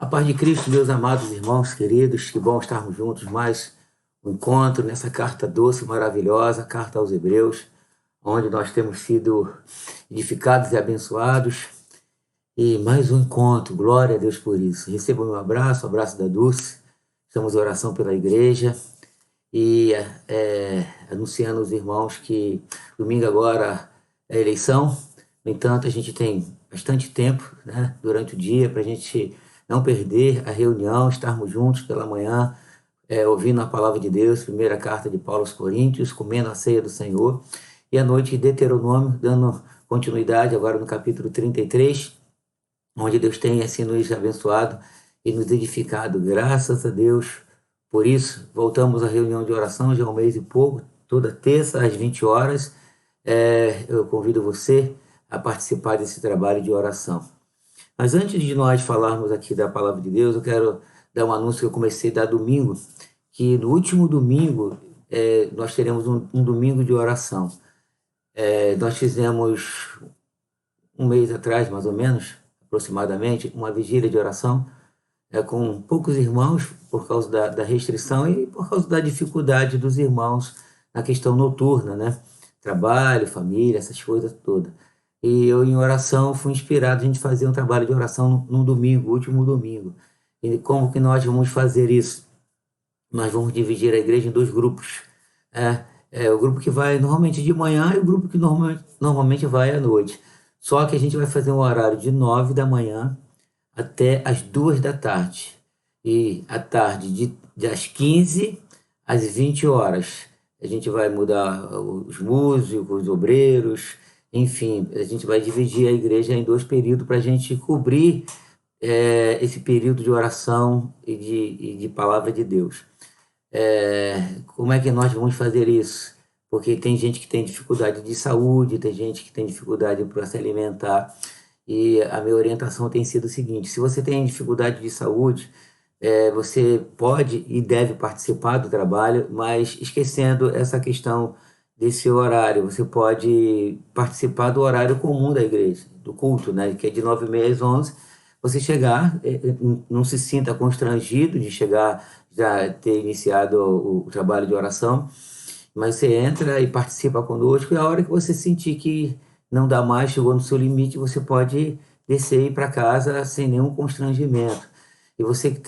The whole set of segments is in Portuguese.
A paz de Cristo, meus amados irmãos queridos, que bom estarmos juntos mais um encontro nessa carta doce, maravilhosa, carta aos Hebreus, onde nós temos sido edificados e abençoados. E mais um encontro, glória a Deus por isso. Receba o meu abraço, o abraço da Dulce. Estamos em oração pela igreja e anunciando aos irmãos que domingo agora é eleição. No entanto, a gente tem bastante tempo, né, durante o dia para a gente não perder a reunião, estarmos juntos pela manhã, ouvindo a palavra de Deus, primeira carta de Paulo aos Coríntios, comendo a ceia do Senhor, e à noite Deuteronômio, dando continuidade agora no capítulo 33, onde Deus tem assim nos abençoado e nos edificado, graças a Deus. Por isso, voltamos à reunião de oração já há um mês e pouco, toda terça às 20 horas. Eu convido você a participar desse trabalho de oração. Mas antes de nós falarmos aqui da palavra de Deus, eu quero dar um anúncio que eu comecei a dar domingo, que no último domingo nós teremos um domingo de oração. Nós fizemos um mês atrás, mais ou menos, aproximadamente, uma vigília de oração com poucos irmãos, por causa da restrição e por causa da dificuldade dos irmãos na questão noturna, né? Trabalho, família, essas coisas todas. E eu, em oração, fui inspirado a gente fazer um trabalho de oração no domingo, último domingo. E como que nós vamos fazer isso? Nós vamos dividir a igreja em dois grupos. O grupo que vai normalmente de manhã e o grupo que normalmente vai à noite. Só que a gente vai fazer um horário de 9 da manhã até as 2 da tarde. E à tarde, das 15 às 20 horas. A gente vai mudar os músicos, os obreiros, enfim, a gente vai dividir a igreja em dois períodos para a gente cobrir esse período de oração e de palavra de Deus. Como é que nós vamos fazer isso? Porque tem gente que tem dificuldade de saúde, tem gente que tem dificuldade para se alimentar. E a minha orientação tem sido o seguinte: se você tem dificuldade de saúde, você pode e deve participar do trabalho, mas esquecendo essa questão desse horário, você pode participar do horário comum da igreja, do culto, né, que é de 9h30 às 11. Você chegar, não se sinta constrangido de chegar, já ter iniciado o trabalho de oração, mas você entra e participa conosco, e a hora que você sentir que não dá mais, chegou no seu limite, você pode descer e ir para casa sem nenhum constrangimento. E você que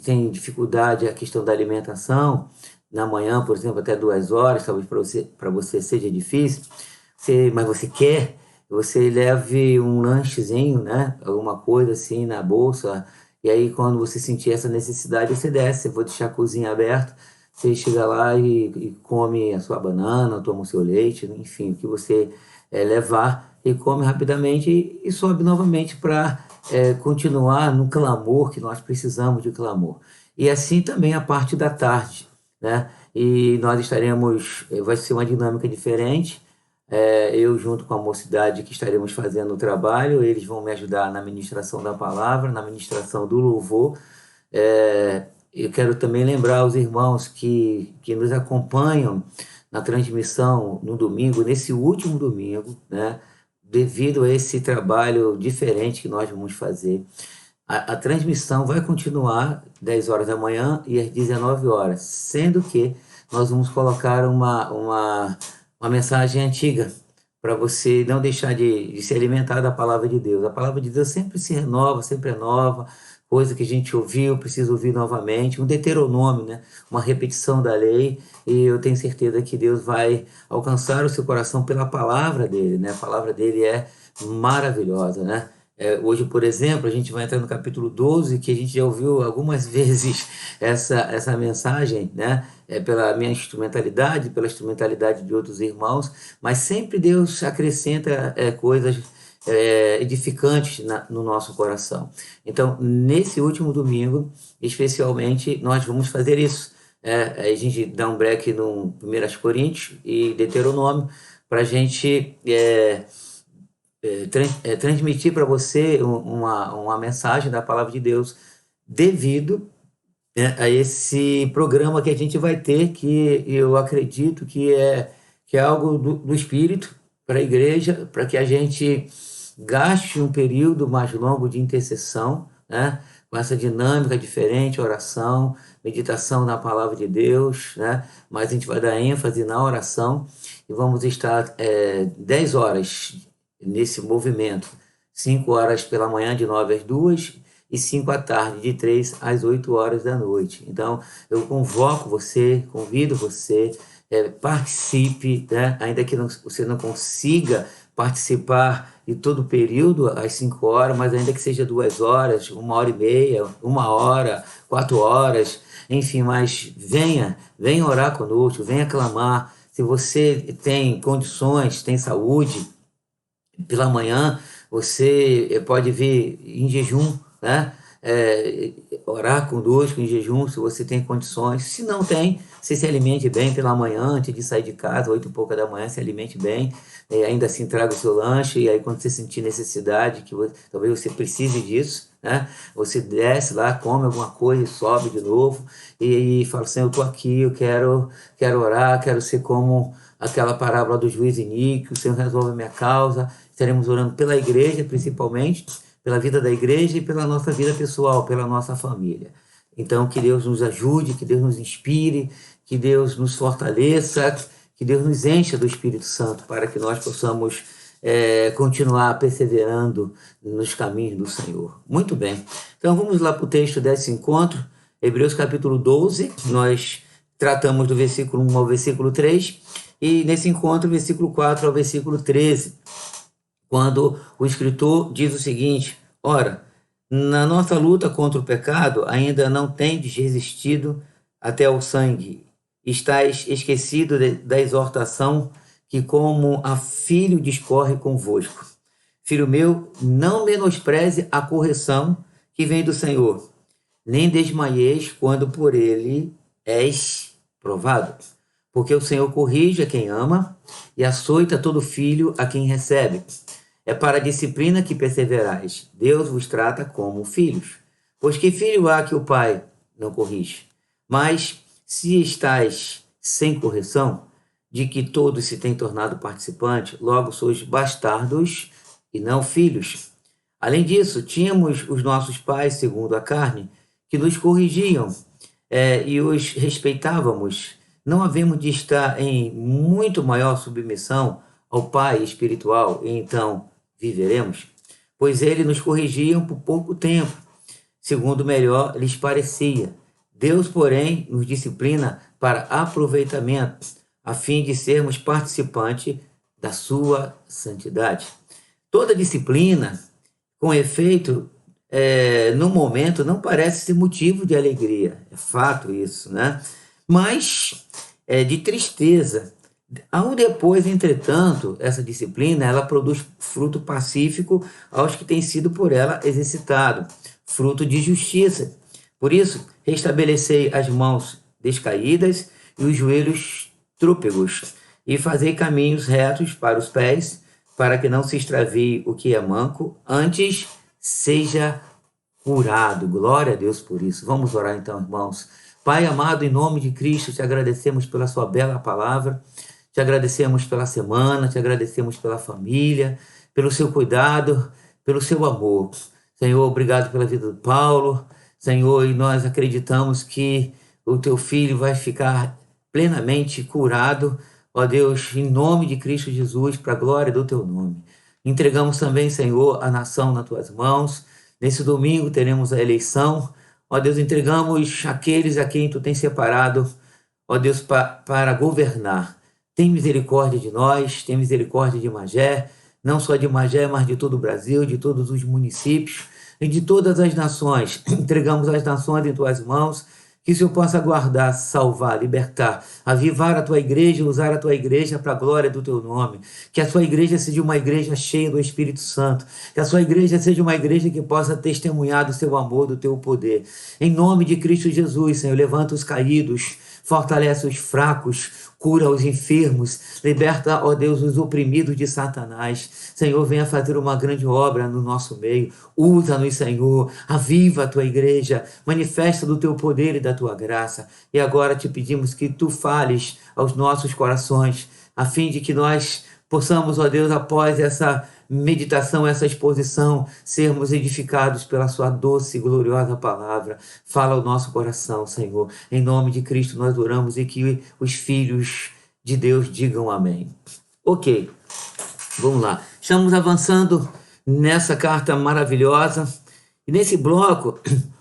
tem dificuldade a questão da alimentação, na manhã, por exemplo, até 2 horas, talvez para você seja difícil, mas você quer, você leve um lanchezinho, né? Alguma coisa assim na bolsa, e aí quando você sentir essa necessidade, você desce. Eu vou deixar a cozinha aberta, você chega lá e come a sua banana, toma o seu leite, enfim, o que você levar, e come rapidamente e sobe novamente para continuar no clamor, que nós precisamos de clamor. E assim também a parte da tarde, né? E nós estaremos, vai ser uma dinâmica diferente. Eu junto com a mocidade que estaremos fazendo o trabalho, eles vão me ajudar na ministração da palavra, na ministração do louvor. Eu quero também lembrar os irmãos que nos acompanham na transmissão no domingo, nesse último domingo, né? Devido a esse trabalho diferente que nós vamos fazer. A transmissão vai continuar 10 horas da manhã e às 19 horas, sendo que nós vamos colocar uma mensagem antiga para você não deixar de se alimentar da palavra de Deus. A palavra de Deus sempre se renova, sempre é nova, coisa que a gente ouviu, precisa ouvir novamente, um Deuteronômio, né? Uma repetição da lei, e eu tenho certeza que Deus vai alcançar o seu coração pela palavra dele, né? A palavra dele é maravilhosa, né? Hoje, por exemplo, a gente vai entrar no capítulo 12, que a gente já ouviu algumas vezes essa mensagem, né? Pela minha instrumentalidade, pela instrumentalidade de outros irmãos, mas sempre Deus acrescenta coisas edificantes no nosso coração. Então, nesse último domingo, especialmente, nós vamos fazer isso. A gente dá um break no 1 Coríntios e Deuteronômio, para a gente transmitir para você uma mensagem da palavra de Deus devido a esse programa que a gente vai ter, que eu acredito que é algo do Espírito para a igreja, para que a gente gaste um período mais longo de intercessão, né? Com essa dinâmica diferente, oração, meditação na palavra de Deus, né? Mas a gente vai dar ênfase na oração e vamos estar 10 horas nesse movimento. 5 horas pela manhã, de 9 às 2, e 5 à tarde, de 3 às 8 horas da noite. Então, eu convoco você, convido você, participe, né? Ainda que você não consiga participar de todo o período, às 5 horas, mas ainda que seja 2 horas, 1h30, 1 hora, 4 horas, enfim, mas venha orar conosco, venha clamar. Se você tem condições, tem saúde, pela manhã você pode vir em jejum, né? Orar conosco em jejum, se você tem condições. Se não tem, você se alimente bem pela manhã, antes de sair de casa, 8h pouca da manhã, se alimente bem, ainda assim traga o seu lanche, e aí quando você sentir necessidade, talvez você precise disso, né? Você desce lá, come alguma coisa e sobe de novo, e fala assim, eu estou aqui, eu quero orar, quero ser como aquela parábola do juiz iníquo, o Senhor resolve a minha causa. Estaremos orando pela igreja, principalmente, pela vida da igreja e pela nossa vida pessoal, pela nossa família. Então, que Deus nos ajude, que Deus nos inspire, que Deus nos fortaleça, que Deus nos encha do Espírito Santo para que nós possamos continuar perseverando nos caminhos do Senhor. Muito bem. Então, vamos lá para o texto desse encontro, Hebreus capítulo 12. Nós tratamos do versículo 1 ao versículo 3, e nesse encontro, versículo 4 ao versículo 13. Quando o escritor diz o seguinte: ora, na nossa luta contra o pecado, ainda não tendes resistido até ao sangue. Estais esquecido da exortação que, como a filho, discorre convosco. Filho meu, não menospreze a correção que vem do Senhor, nem desmaieis quando por ele és provado. Porque o Senhor corrige a quem ama e açoita todo filho a quem recebe. É para a disciplina que perseverais. Deus vos trata como filhos. Pois que filho há que o pai não corrige? Mas se estáis sem correção, de que todos se têm tornado participantes, logo sois bastardos e não filhos. Além disso, tínhamos os nossos pais, segundo a carne, que nos corrigiam e os respeitávamos. Não havemos de estar em muito maior submissão ao Pai espiritual, e então viveremos? Pois ele nos corrigiam por pouco tempo, segundo melhor lhes parecia. Deus, porém, nos disciplina para aproveitamento, a fim de sermos participantes da sua santidade. Toda disciplina, com efeito, no momento, não parece ser motivo de alegria. É fato isso, né? Mas de tristeza. Ao depois, entretanto, essa disciplina, ela produz fruto pacífico aos que têm sido por ela exercitado, fruto de justiça. Por isso, restabelecei as mãos descaídas e os joelhos trôpegos, e fazei caminhos retos para os pés, para que não se extravie o que é manco, antes seja curado. Glória a Deus por isso. Vamos orar então, irmãos. Pai amado, em nome de Cristo, te agradecemos pela sua bela palavra, te agradecemos pela semana, te agradecemos pela família, pelo seu cuidado, pelo seu amor. Senhor, obrigado pela vida do Paulo. Senhor, e nós acreditamos que o teu filho vai ficar plenamente curado, ó Deus, em nome de Cristo Jesus, para a glória do teu nome. Entregamos também, Senhor, a nação nas tuas mãos. Nesse domingo teremos a eleição. Ó Deus, entregamos aqueles a quem tu tens separado, ó Deus, para governar. Tem misericórdia de nós, tem misericórdia de Magé, não só de Magé, mas de todo o Brasil, de todos os municípios e de todas as nações. Entregamos as nações em tuas mãos, que o Senhor possa guardar, salvar, libertar, avivar a tua igreja, usar a tua igreja para a glória do teu nome. Que a sua igreja seja uma igreja cheia do Espírito Santo. Que a sua igreja seja uma igreja que possa testemunhar do seu amor, do teu poder. Em nome de Cristo Jesus, Senhor, levanta os caídos, fortalece os fracos, cura os enfermos, liberta, ó Deus, os oprimidos de Satanás. Senhor, venha fazer uma grande obra no nosso meio. Usa-nos, Senhor, aviva a tua igreja, manifesta do teu poder e da tua graça. E agora te pedimos que tu fales aos nossos corações, a fim de que nós possamos, ó Deus, após essa meditação, essa exposição, sermos edificados pela sua doce e gloriosa palavra. Fala ao nosso coração, Senhor. Em nome de Cristo nós oramos e que os filhos de Deus digam amém. Ok, vamos lá. Estamos avançando nessa carta maravilhosa. E nesse bloco,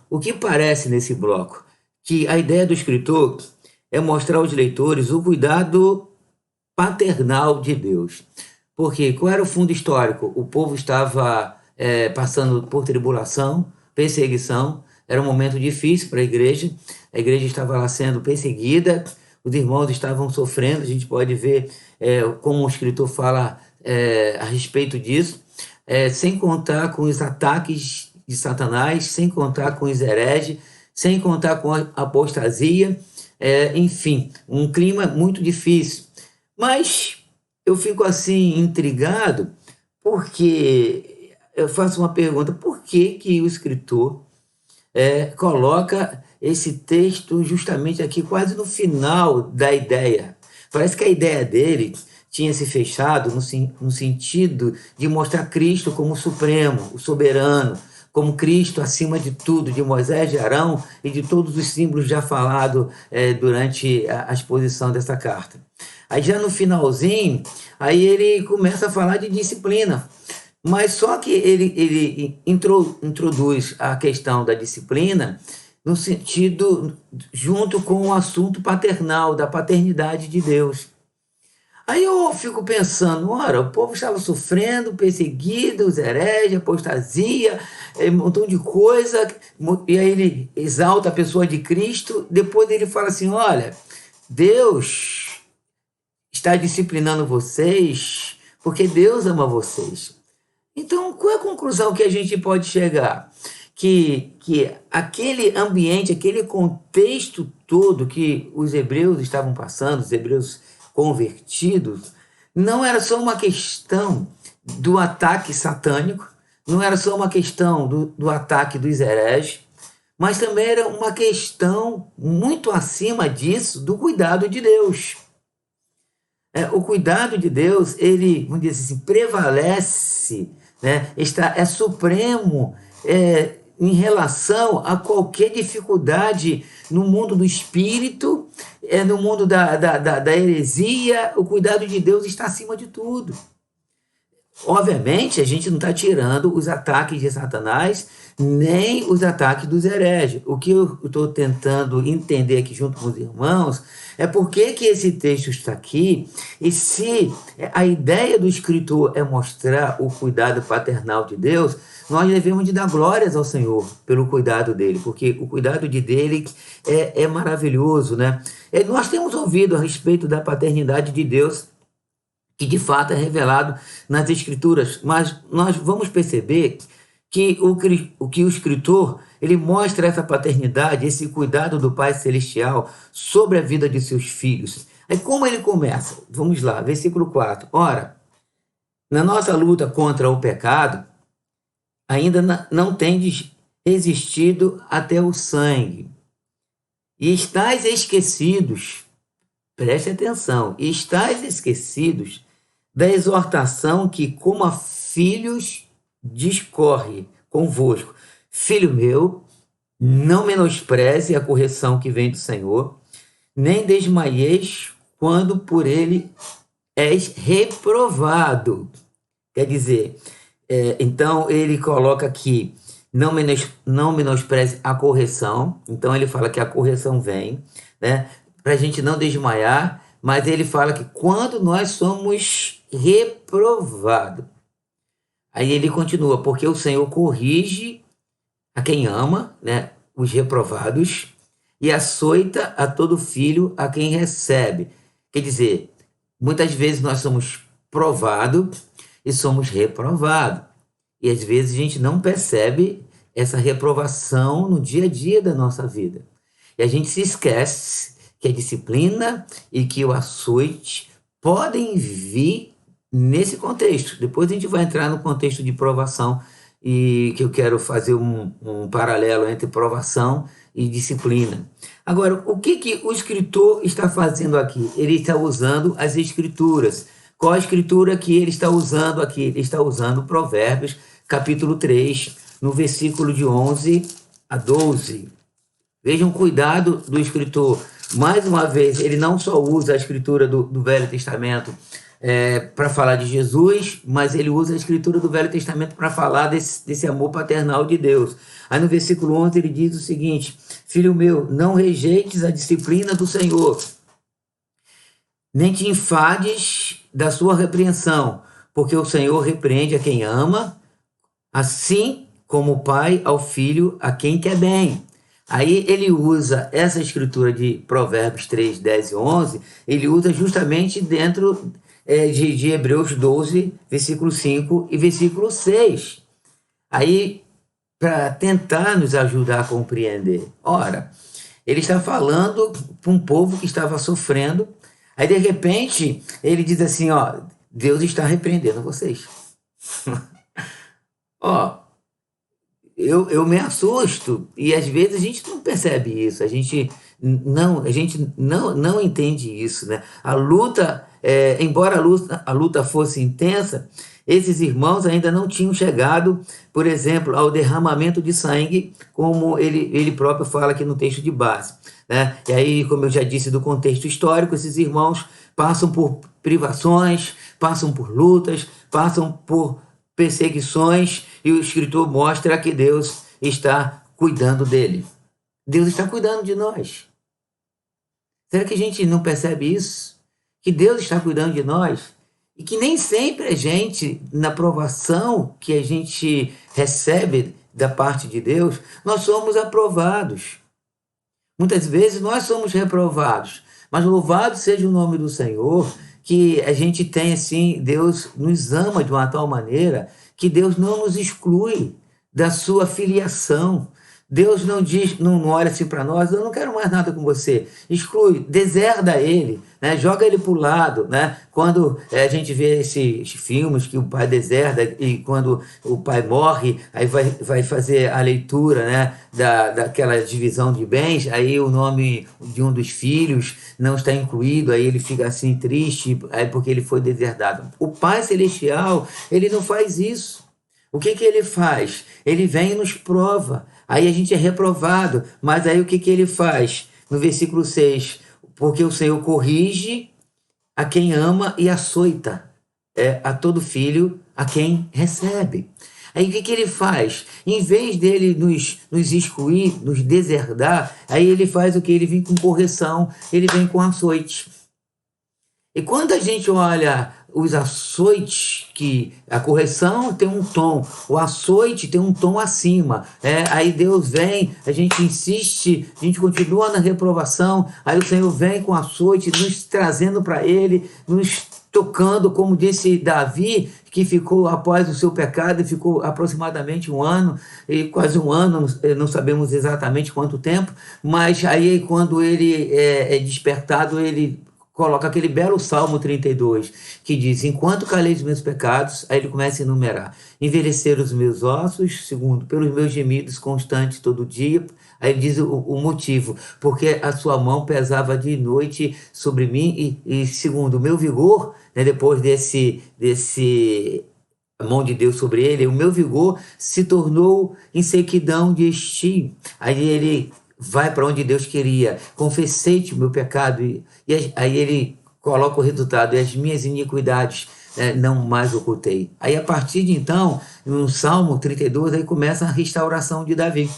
o que parece nesse bloco? Que a ideia do escritor é mostrar aos leitores o cuidado paternal de Deus. Porque qual era o fundo histórico? O povo estava passando por tribulação, perseguição, era um momento difícil para a igreja estava lá sendo perseguida, os irmãos estavam sofrendo, a gente pode ver como o escritor fala a respeito disso, sem contar com os ataques de Satanás, sem contar com os hereges, sem contar com a apostasia, enfim, um clima muito difícil. Mas eu fico assim intrigado porque eu faço uma pergunta: por que o escritor coloca esse texto justamente aqui, quase no final da ideia? Parece que a ideia dele tinha se fechado no sentido de mostrar Cristo como supremo, o soberano, como Cristo acima de tudo, de Moisés, de Arão e de todos os símbolos já falados durante a exposição dessa carta. Aí já no finalzinho, aí ele começa a falar de disciplina, mas só que ele introduz a questão da disciplina no sentido junto com o assunto paternal, da paternidade de Deus. Aí eu fico pensando, ora, o povo estava sofrendo, perseguido, os hereges, apostasia, um montão de coisa, e aí ele exalta a pessoa de Cristo, depois ele fala assim, olha, Deus está disciplinando vocês porque Deus ama vocês. Então, qual é a conclusão que a gente pode chegar? Que aquele ambiente, aquele contexto todo que os hebreus estavam passando, os hebreus convertidos, não era só uma questão do ataque satânico, não era só uma questão do ataque dos hereges, mas também era uma questão muito acima disso do cuidado de Deus. O cuidado de Deus, ele, vamos dizer assim, prevalece, né? É supremo em relação a qualquer dificuldade no mundo do espírito, no mundo da heresia. O cuidado de Deus está acima de tudo. Obviamente, a gente não está tirando os ataques de Satanás, nem os ataques dos hereges. O que eu estou tentando entender aqui junto com os irmãos é por que esse texto está aqui, e se a ideia do escritor é mostrar o cuidado paternal de Deus, nós devemos de dar glórias ao Senhor pelo cuidado dele, porque o cuidado dele é maravilhoso, né? Nós temos ouvido a respeito da paternidade de Deus, que de fato é revelado nas Escrituras, mas nós vamos perceber que o escritor ele mostra essa paternidade, esse cuidado do Pai Celestial sobre a vida de seus filhos. Aí como ele começa? Vamos lá, versículo 4. Ora, na nossa luta contra o pecado, ainda não tendes resistido até o sangue, e estáis esquecidos, preste atenção, e estáis esquecidos da exortação que, como a filhos, discorre convosco. Filho meu, não menospreze a correção que vem do Senhor, nem desmaieis quando por ele és reprovado. Quer dizer, então ele coloca aqui, não menospreze a correção. Então ele fala que a correção vem, né, para a gente não desmaiar, mas ele fala que quando nós somos reprovados. Aí ele continua, porque o Senhor corrige a quem ama, né, os reprovados, e açoita a todo filho a quem recebe. Quer dizer, muitas vezes nós somos provados e somos reprovados. E às vezes a gente não percebe essa reprovação no dia a dia da nossa vida. E a gente se esquece que a disciplina e que o açoite podem vir nesse contexto. Depois a gente vai entrar no contexto de provação, e que eu quero fazer um paralelo entre provação e disciplina. Agora, o que o escritor está fazendo aqui? Ele está usando as escrituras Qual a escritura que ele está usando aqui? Ele está usando Provérbios, capítulo 3, no versículo de 11 a 12. Vejam o cuidado do escritor. Mais uma vez, ele não só usa a escritura do Velho Testamento para falar de Jesus, mas ele usa a escritura do Velho Testamento para falar desse amor paternal de Deus. Aí no versículo 11 ele diz o seguinte: filho meu, não rejeites a disciplina do Senhor, nem te enfades da sua repreensão, porque o Senhor repreende a quem ama, assim como o pai ao filho a quem quer bem. Aí ele usa essa escritura de Provérbios 3, 10 e 11, ele usa justamente dentro de Hebreus 12, versículo 5 e versículo 6. Aí, para tentar nos ajudar a compreender. Ora, ele está falando para um povo que estava sofrendo, aí de repente ele diz assim, ó, Deus está repreendendo vocês. Ó, eu me assusto e às vezes a gente não percebe isso, a gente não entende isso, né? A luta, embora a luta fosse intensa, esses irmãos ainda não tinham chegado, por exemplo, ao derramamento de sangue, como ele próprio fala aqui no texto de base, né? E aí, como eu já disse do contexto histórico, esses irmãos passam por privações, passam por lutas, passam por perseguições, e o escritor mostra que Deus está cuidando dele. Deus está cuidando de nós. Será que a gente não percebe isso? Que Deus está cuidando de nós? E que nem sempre a gente, na provação que a gente recebe da parte de Deus, nós somos aprovados. Muitas vezes nós somos reprovados. Mas louvado seja o nome do Senhor, que a gente tem assim, Deus nos ama de uma tal maneira que Deus não nos exclui da sua filiação. Deus não diz, não olha assim para nós, eu não quero mais nada com você. Exclui, deserda ele, né? Joga ele para o lado, né? Quando a gente vê esses filmes que o pai deserda e quando o pai morre, aí vai fazer a leitura, né? daquela divisão de bens, aí o nome de um dos filhos não está incluído, aí ele fica assim triste, aí porque ele foi deserdado. O Pai Celestial, ele não faz isso. O que ele faz? Ele vem e nos prova. Aí a gente é reprovado. Mas aí o que ele faz? No versículo 6, porque o Senhor corrige a quem ama e açoita a todo filho a quem recebe. Aí o que ele faz? Em vez dele nos excluir, nos deserdar, aí ele faz o que? Ele vem com correção, ele vem com açoite. E quando a gente olha os açoites, que a correção tem um tom, o açoite tem um tom acima, aí Deus vem, a gente insiste, a gente continua na reprovação, aí o Senhor vem com açoite, nos trazendo para Ele, nos tocando, como disse Davi, que ficou após o seu pecado, e ficou aproximadamente um ano, e quase um ano, não sabemos exatamente quanto tempo, mas aí quando ele é despertado, ele coloca aquele belo Salmo 32, que diz, enquanto calei os meus pecados, aí ele começa a enumerar, envelheceram os meus ossos, segundo, pelos meus gemidos constantes todo dia, aí ele diz o motivo, porque a sua mão pesava de noite sobre mim, e segundo, o meu vigor, né, depois desse a mão de Deus sobre ele, o meu vigor se tornou em sequidão de estio. Aí ele vai para onde Deus queria, confessei-te o meu pecado, e aí ele coloca o resultado, e as minhas iniquidades não mais ocultei. Aí a partir de então, no Salmo 32, aí começa a restauração de Davi.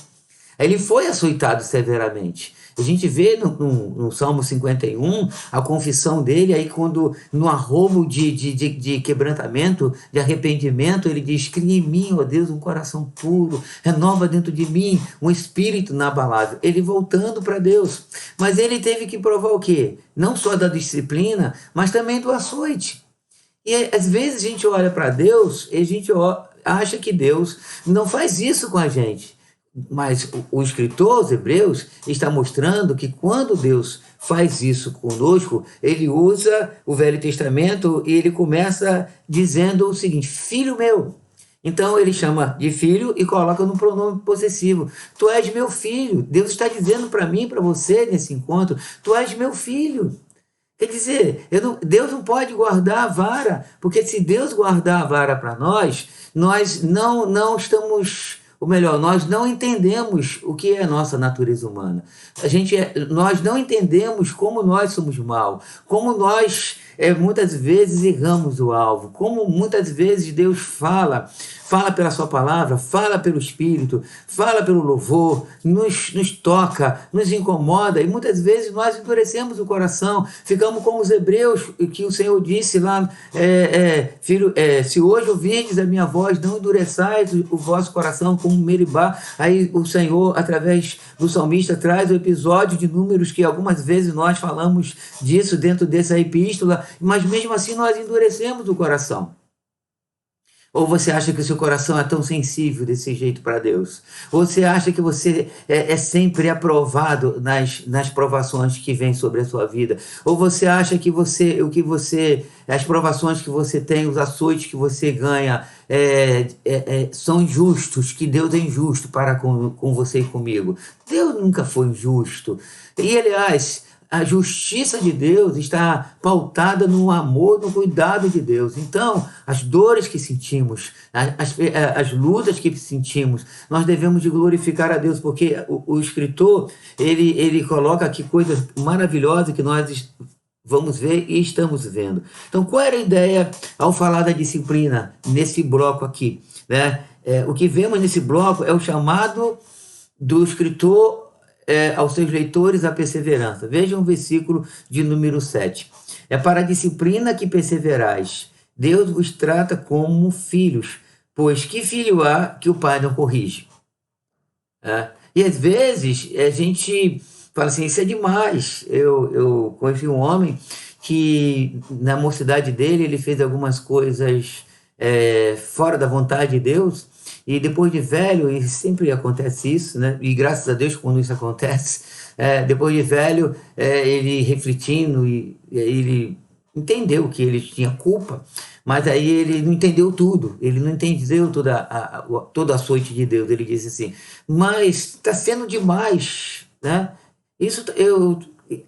Aí ele foi açoitado severamente. A gente vê no Salmo 51 a confissão dele, aí quando no arrobo de quebrantamento, de arrependimento, ele diz, cria em mim, ó Deus, um coração puro, renova dentro de mim um espírito inabalável. Ele voltando para Deus. Mas ele teve que provar o quê? Não só da disciplina, mas também do açoite. E às vezes a gente olha para Deus e a gente acha que Deus não faz isso com a gente. Mas o escritor, os Hebreus, está mostrando que quando Deus faz isso conosco, ele usa o Velho Testamento e ele começa dizendo o seguinte, filho meu. Então ele chama de filho e coloca no pronome possessivo. Tu és meu filho. Deus está dizendo para mim, para você nesse encontro, tu és meu filho. Quer dizer, Deus não pode guardar a vara, porque se Deus guardar a vara para nós, nós não estamos, ou melhor, nós não entendemos o que é a nossa natureza humana. Nós não entendemos como nós somos mal, como nós muitas vezes erramos o alvo, como muitas vezes Deus fala pela sua palavra, fala pelo Espírito, fala pelo louvor, nos toca, nos incomoda, e muitas vezes nós endurecemos o coração, ficamos como os hebreus, que o Senhor disse lá, filho, se hoje ouvirdes a minha voz, não endureçais o vosso coração como Meribá. Aí o Senhor, através do salmista, traz o episódio de Números, que algumas vezes nós falamos disso dentro dessa epístola, mas mesmo assim nós endurecemos o coração. Ou você acha que o seu coração é tão sensível desse jeito para Deus? Ou você acha que você é sempre aprovado nas provações que vêm sobre a sua vida? Ou você acha que as provações que você tem, os açoites que você ganha, são injustos, que Deus é injusto para com você e comigo? Deus nunca foi injusto. E, aliás, a justiça de Deus está pautada no amor, no cuidado de Deus. Então, as dores que sentimos, as lutas que sentimos, nós devemos de glorificar a Deus, porque o escritor, ele coloca aqui coisas maravilhosas que nós vamos ver e estamos vendo. Então, qual era a ideia ao falar da disciplina nesse bloco aqui, né? O que vemos nesse bloco é o chamado do escritor aos seus leitores a perseverança. Vejam o versículo de número 7. É para a disciplina que perseverais. Deus vos trata como filhos, pois que filho há que o pai não corrige? E às vezes a gente fala assim, isso é demais. Eu conheci um homem que na mocidade dele ele fez algumas coisas fora da vontade de Deus, e depois de velho, e sempre acontece isso, né? E graças a Deus quando isso acontece, depois de velho, ele refletindo, e ele entendeu que ele tinha culpa, mas aí ele não entendeu tudo, ele não entendeu toda a açoite de Deus. Ele disse assim, mas está sendo demais, né?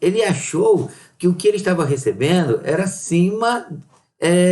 Ele achou que o que ele estava recebendo era acima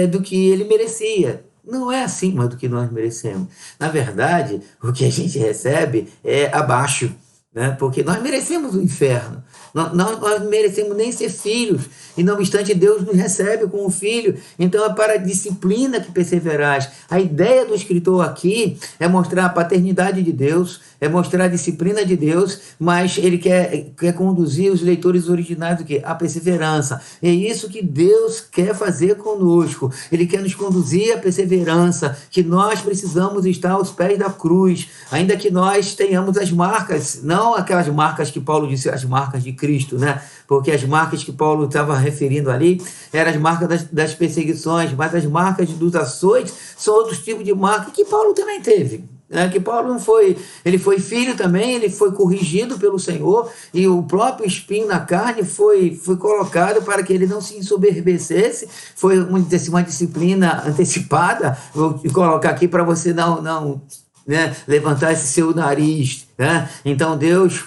do que ele merecia. Não é acima do que nós merecemos. Na verdade, o que a gente recebe é abaixo, né? Porque nós merecemos o inferno. Nós merecemos nem ser filhos, e não obstante Deus nos recebe como filho. Então é para a disciplina que perseverais. A ideia do escritor aqui é mostrar a paternidade de Deus, é mostrar a disciplina de Deus, mas ele quer conduzir os leitores originais do quê? A perseverança. É isso que Deus quer fazer conosco. Ele quer nos conduzir à perseverança, que nós precisamos estar aos pés da cruz, ainda que nós tenhamos as marcas, não aquelas marcas que Paulo disse, as marcas de Cristo, né? Porque as marcas que Paulo estava referindo ali eram as marcas das perseguições, mas as marcas dos açoites são outros tipos de marca que Paulo também teve. Que Paulo não foi, ele foi filho também, ele foi corrigido pelo Senhor, e o próprio espinho na carne foi colocado para que ele não se ensoberbecesse. Foi uma disciplina antecipada. Vou colocar aqui para você não levantar esse seu nariz, né? Então Deus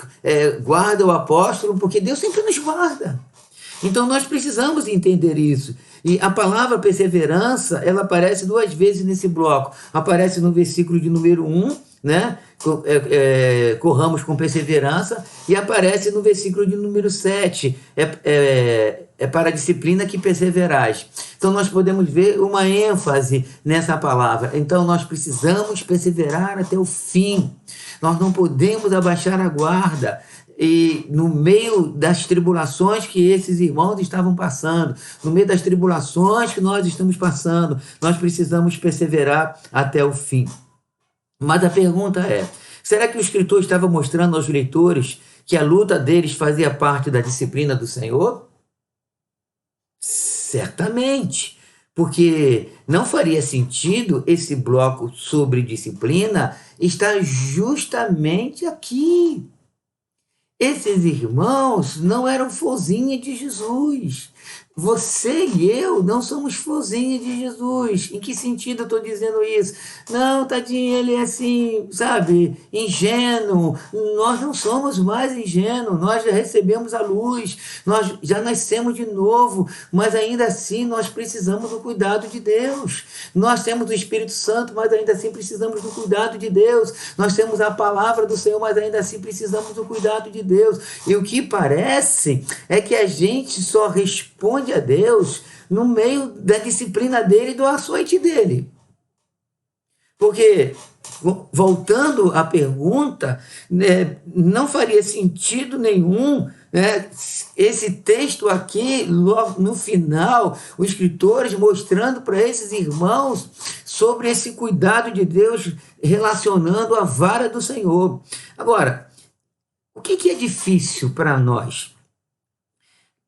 guarda o apóstolo, porque Deus sempre nos guarda. Então nós precisamos entender isso. E a palavra perseverança, ela aparece 2 vezes nesse bloco. Aparece no versículo de número 1, né? Corramos com perseverança, e aparece no versículo de número 7, é para a disciplina que perseverais. Então nós podemos ver uma ênfase nessa palavra. Então nós precisamos perseverar até o fim. Nós não podemos abaixar a guarda. E no meio das tribulações que esses irmãos estavam passando, no meio das tribulações que nós estamos passando, nós precisamos perseverar até o fim. Mas a pergunta é, será que o escritor estava mostrando aos leitores que a luta deles fazia parte da disciplina do Senhor? Certamente, porque não faria sentido esse bloco sobre disciplina estar justamente aqui. Esses irmãos não eram fozinha de Jesus, Você e eu não somos florzinhas de Jesus. Em que sentido eu estou dizendo isso? Não, tadinho, ele é assim, sabe, ingênuo. Nós não somos mais ingênuos. Nós já recebemos a luz, nós já nascemos de novo, mas ainda assim nós precisamos do cuidado de Deus. Nós temos o Espírito Santo, mas ainda assim precisamos do cuidado de Deus. Nós temos a palavra do Senhor, mas ainda assim precisamos do cuidado de Deus. E o que parece é que a gente só responde a Deus no meio da disciplina dele e do açoite dele. Porque, voltando à pergunta, né, não faria sentido nenhum, né, esse texto aqui, logo no final, os escritores mostrando para esses irmãos sobre esse cuidado de Deus relacionando a vara do Senhor. Agora, o que é difícil para nós?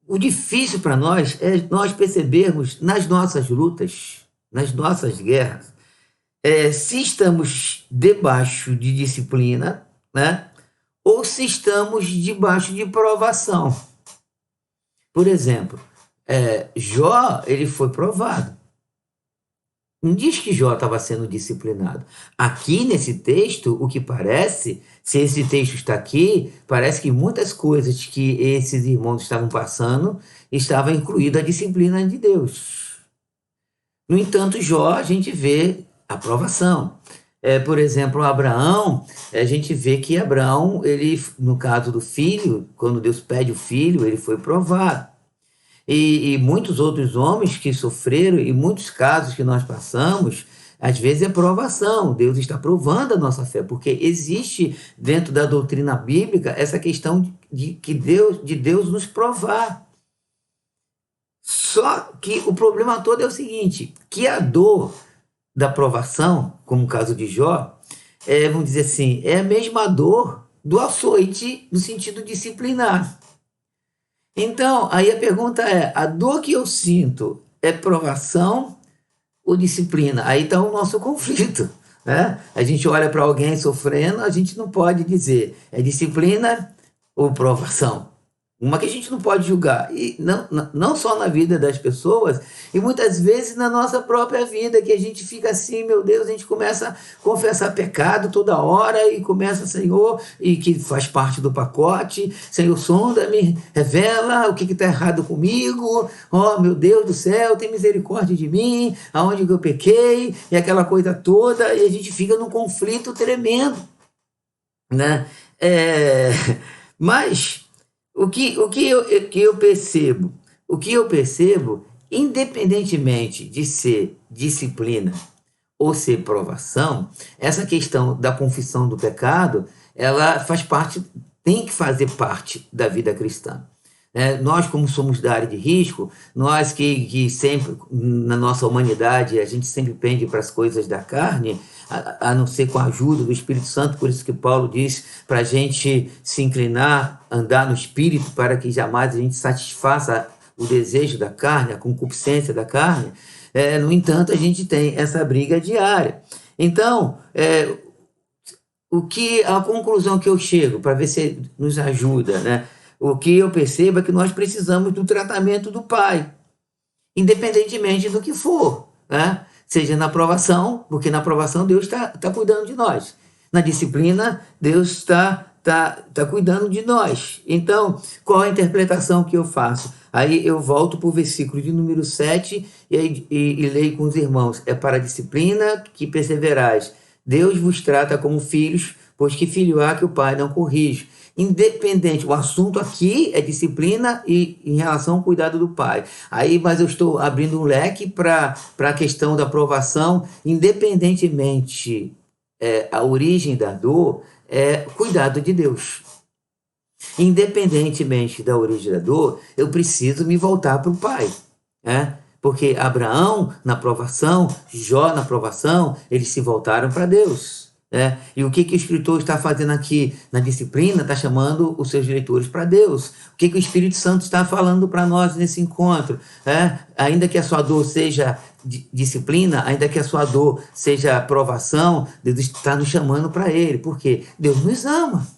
O difícil para nós é nós percebermos nas nossas lutas, nas nossas guerras, se estamos debaixo de disciplina, né? Ou se estamos debaixo de provação. Por exemplo, Jó, ele foi provado. Não diz que Jó estava sendo disciplinado. Aqui nesse texto, o que parece, se esse texto está aqui, parece que muitas coisas que esses irmãos estavam passando estava incluída a disciplina de Deus. No entanto, Jó, a gente vê a provação. Por exemplo, Abraão, a gente vê que Abraão, ele, no caso do filho, quando Deus pede o filho, ele foi provado. E muitos outros homens que sofreram, e muitos casos que nós passamos, às vezes é provação. Deus está provando a nossa fé, porque existe dentro da doutrina bíblica essa questão de Deus nos provar. Só que o problema todo é o seguinte, que a dor da provação, como o caso de Jó, vamos dizer assim, é a mesma dor do açoite no sentido disciplinar. Então, aí a pergunta é, a dor que eu sinto é provação ou disciplina? Aí está o nosso conflito, né? A gente olha para alguém sofrendo, a gente não pode dizer é disciplina ou provação. Uma que a gente não pode julgar, e não só na vida das pessoas, e muitas vezes na nossa própria vida, que a gente fica assim, meu Deus, a gente começa a confessar pecado toda hora, e começa, Senhor, e que faz parte do pacote, Senhor, sonda-me, revela o que está errado comigo, oh meu Deus do céu, tem misericórdia de mim, aonde que eu pequei, e aquela coisa toda, e a gente fica num conflito tremendo, né? Mas que eu percebo? O que eu percebo, independentemente de ser disciplina ou ser provação, essa questão da confissão do pecado, ela faz parte, tem que fazer parte da vida cristã. Nós, como somos da área de risco, nós que sempre, na nossa humanidade, a gente sempre pende para as coisas da carne, a não ser com a ajuda do Espírito Santo, por isso que Paulo diz para a gente se inclinar, andar no Espírito, para que jamais a gente satisfaça o desejo da carne, a concupiscência da carne. No entanto, a gente tem essa briga diária. Então, a conclusão que eu chego, para ver se nos ajuda, né? O que eu percebo é que nós precisamos do tratamento do Pai, independentemente do que for, né? Seja na aprovação, porque na aprovação Deus está cuidando de nós. Na disciplina, Deus está cuidando de nós. Então, qual a interpretação que eu faço? Aí eu volto para o versículo de número 7 e leio com os irmãos. É para a disciplina que perseverais. Deus vos trata como filhos, pois que filho há que o pai não corrige. Independente, o assunto aqui é disciplina e em relação ao cuidado do pai. Mas eu estou abrindo um leque para a questão da aprovação, independentemente a origem da dor, é cuidado de Deus. Independentemente da origem da dor, eu preciso me voltar para o pai, né? Porque Abraão na provação, Jó na provação, eles se voltaram para Deus. E o que o escritor está fazendo aqui na disciplina? Está chamando os seus leitores para Deus. O que o Espírito Santo está falando para nós nesse encontro? Ainda que a sua dor seja disciplina, ainda que a sua dor seja provação, Deus está nos chamando para Ele. Por quê? Deus nos ama.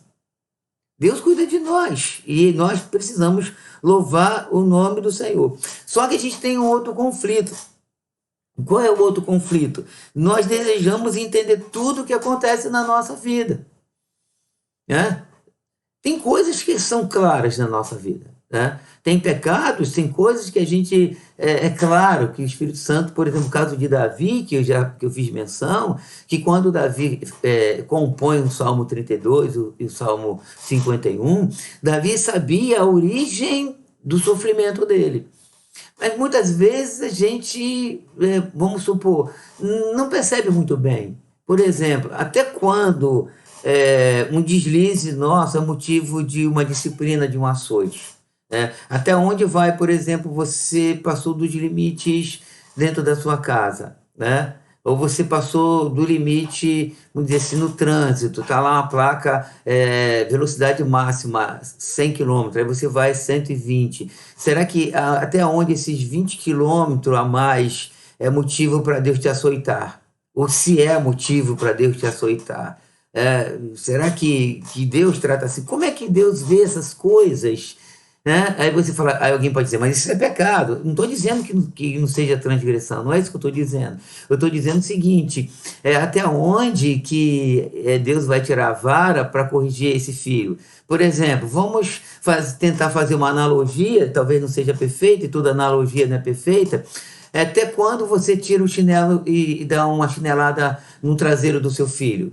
Deus cuida de nós e nós precisamos louvar o nome do Senhor. Só que a gente tem um outro conflito. Qual é o outro conflito? Nós desejamos entender tudo o que acontece na nossa vida, né? Tem coisas que são claras na nossa vida, né? Tem pecados, tem coisas que a gente é claro que o Espírito Santo, por exemplo, no caso de Davi, que eu fiz menção, que quando Davi compõe o Salmo 32 e o Salmo 51, Davi sabia a origem do sofrimento dele. Mas muitas vezes a gente, vamos supor, não percebe muito bem. Por exemplo, até quando um deslize nosso é motivo de uma disciplina, de um açoite? Até onde vai, por exemplo, você passou dos limites dentro da sua casa, né? Ou você passou do limite, vamos dizer assim, no trânsito, está lá uma placa, velocidade máxima 100 km, aí você vai 120. Será que até onde esses 20 km a mais é motivo para Deus te açoitar? Ou se é motivo para Deus te açoitar? Será que Deus trata assim? Como é que Deus vê essas coisas? Né? Aí você fala, aí alguém pode dizer, mas isso é pecado. Não estou dizendo que não seja transgressão, não é isso que eu estou dizendo. Eu estou dizendo o seguinte: até onde que Deus vai tirar a vara para corrigir esse fio? Por exemplo, vamos tentar fazer uma analogia, talvez não seja perfeita, e toda analogia não é perfeita. Até quando você tira o chinelo e dá uma chinelada no traseiro do seu filho?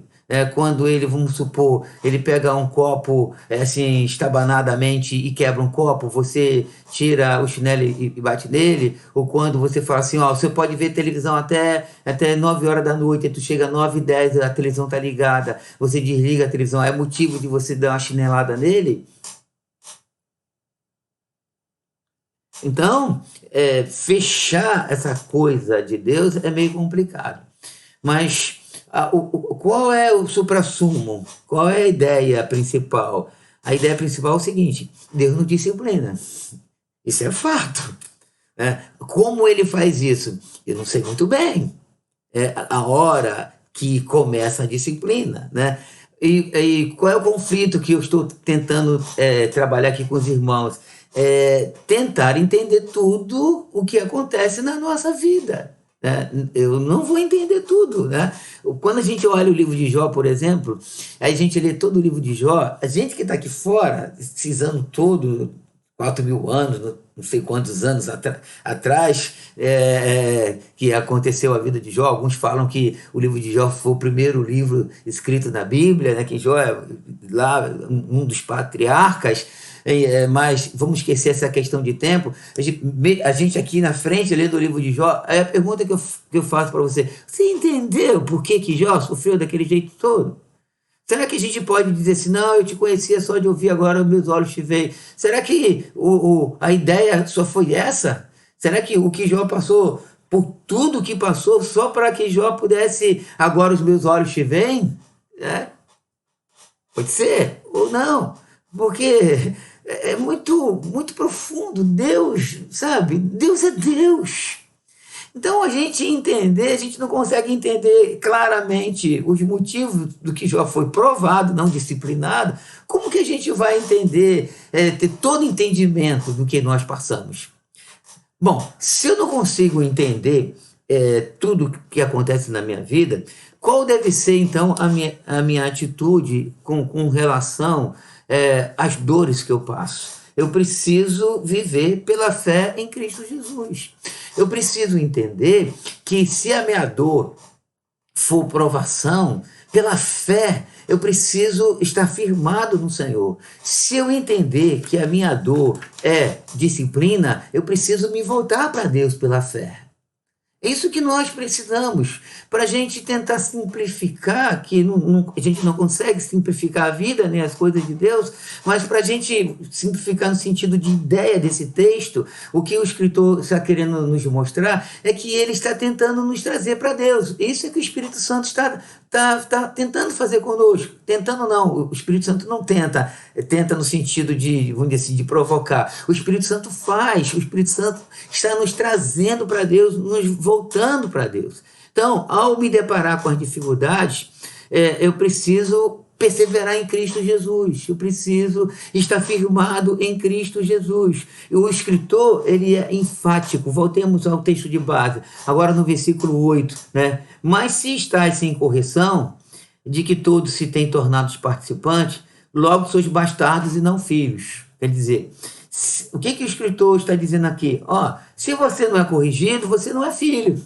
Quando ele, vamos supor, ele pega um copo assim, estabanadamente e quebra um copo, você tira o chinelo e bate nele, ou quando você fala assim, ó, você pode ver televisão até 9 horas da noite, aí tu chega às 9h10, a televisão tá ligada, você desliga a televisão, é motivo de você dar uma chinelada nele? Então, fechar essa coisa de Deus é meio complicado. Mas qual é o suprassumo? Qual é a ideia principal? A ideia principal é o seguinte: Deus não disciplina. Isso é fato. Como ele faz isso? Eu não sei muito bem. A hora que começa a disciplina, né? E qual é o conflito que eu estou tentando trabalhar aqui com os irmãos? Tentar entender tudo o que acontece na nossa vida. Eu não vou entender tudo, né? Quando a gente olha o livro de Jó, por exemplo, aí a gente lê todo o livro de Jó, a gente que está aqui fora, esses anos todos, 4.000 anos, não sei quantos anos atrás, que aconteceu a vida de Jó. Alguns falam que o livro de Jó foi o primeiro livro escrito na Bíblia, né? Que Jó é lá um dos patriarcas. Mas vamos esquecer essa questão de tempo. A gente aqui na frente, lendo o livro de Jó, a pergunta que eu faço para você: você entendeu por que Jó sofreu daquele jeito todo? Será que a gente pode dizer assim, não, eu te conhecia só de ouvir, agora meus olhos te veem? Será que a ideia só foi essa? Será que o que Jó passou, por tudo que passou, só para que Jó pudesse, agora os meus olhos te veem? Pode ser, ou não, porque é muito, muito profundo. Deus, sabe? Deus é Deus. Então a gente não consegue entender claramente os motivos do que Jó foi provado, não disciplinado. Como que a gente vai entender, ter todo entendimento do que nós passamos? Bom, se eu não consigo entender tudo que acontece na minha vida, qual deve ser então a minha atitude com relação às dores que eu passo? Eu preciso viver pela fé em Cristo Jesus. Eu preciso entender que se a minha dor for provação, pela fé, eu preciso estar firmado no Senhor. Se eu entender que a minha dor é disciplina, eu preciso me voltar para Deus pela fé. É isso que nós precisamos para a gente tentar simplificar, que a gente não consegue simplificar a vida, nem as coisas de Deus, mas para a gente simplificar no sentido de ideia desse texto, o que o escritor está querendo nos mostrar é que ele está tentando nos trazer para Deus. Isso é que o Espírito Santo está tentando fazer conosco. Tentando não, o Espírito Santo não tenta no sentido de, vamos dizer assim, de provocar. O Espírito Santo faz, o Espírito Santo está nos trazendo para Deus, nos voltando para Deus. Então, ao me deparar com as dificuldades, eu preciso perseverar em Cristo Jesus. Eu preciso estar firmado em Cristo Jesus. E o escritor, ele é enfático. Voltemos ao texto de base, agora no versículo 8, né? Mas se estáis sem correção, de que todos se têm tornado participantes, logo sois bastardos e não filhos. Quer dizer, o que o escritor está dizendo aqui? Se você não é corrigido, você não é filho.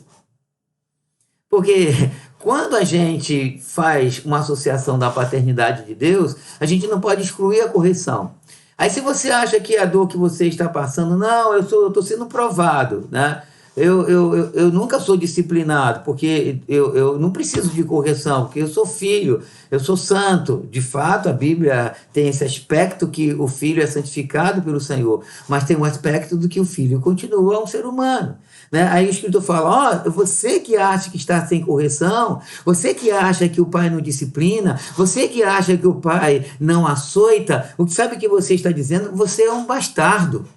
Porque quando a gente faz uma associação da paternidade de Deus, a gente não pode excluir a correção. Aí se você acha que a dor que você está passando, não, eu estou sendo provado, né? Eu nunca sou disciplinado, porque eu não preciso de correção, porque eu sou filho, eu sou santo. De fato, a Bíblia tem esse aspecto que o filho é santificado pelo Senhor, mas tem um aspecto do que o filho continua um ser humano. Né? Aí o escritor fala, você que acha que está sem correção, você que acha que o pai não disciplina, você que acha que o pai não açoita, sabe o que você está dizendo? Você é um bastardo.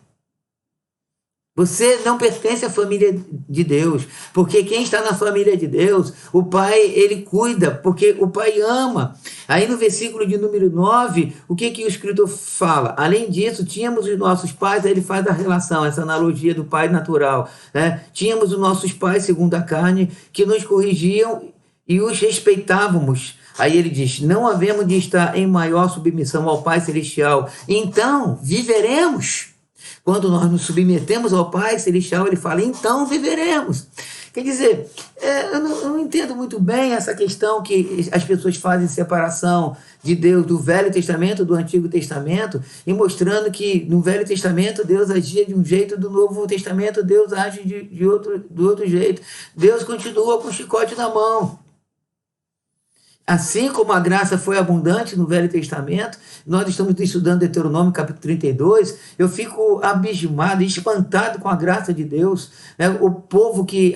Você não pertence à família de Deus, porque quem está na família de Deus, o pai, ele cuida, porque o pai ama. Aí no versículo de número 9, o que o escritor fala? Além disso, tínhamos os nossos pais, aí ele faz a relação, essa analogia do pai natural, né? Tínhamos os nossos pais, segundo a carne, que nos corrigiam e os respeitávamos. Aí ele diz, não havemos de estar em maior submissão ao Pai Celestial, então viveremos. Quando nós nos submetemos ao Pai Celestial, ele fala, então viveremos. Quer dizer, eu não entendo muito bem essa questão que as pessoas fazem separação de Deus do Velho Testamento, do Antigo Testamento, e mostrando que no Velho Testamento Deus agia de um jeito, do Novo Testamento Deus age do outro jeito. Deus continua com o chicote na mão. Assim como a graça foi abundante no Velho Testamento, nós estamos estudando Deuteronômio capítulo 32, eu fico abismado, espantado com a graça de Deus. Né? O povo que,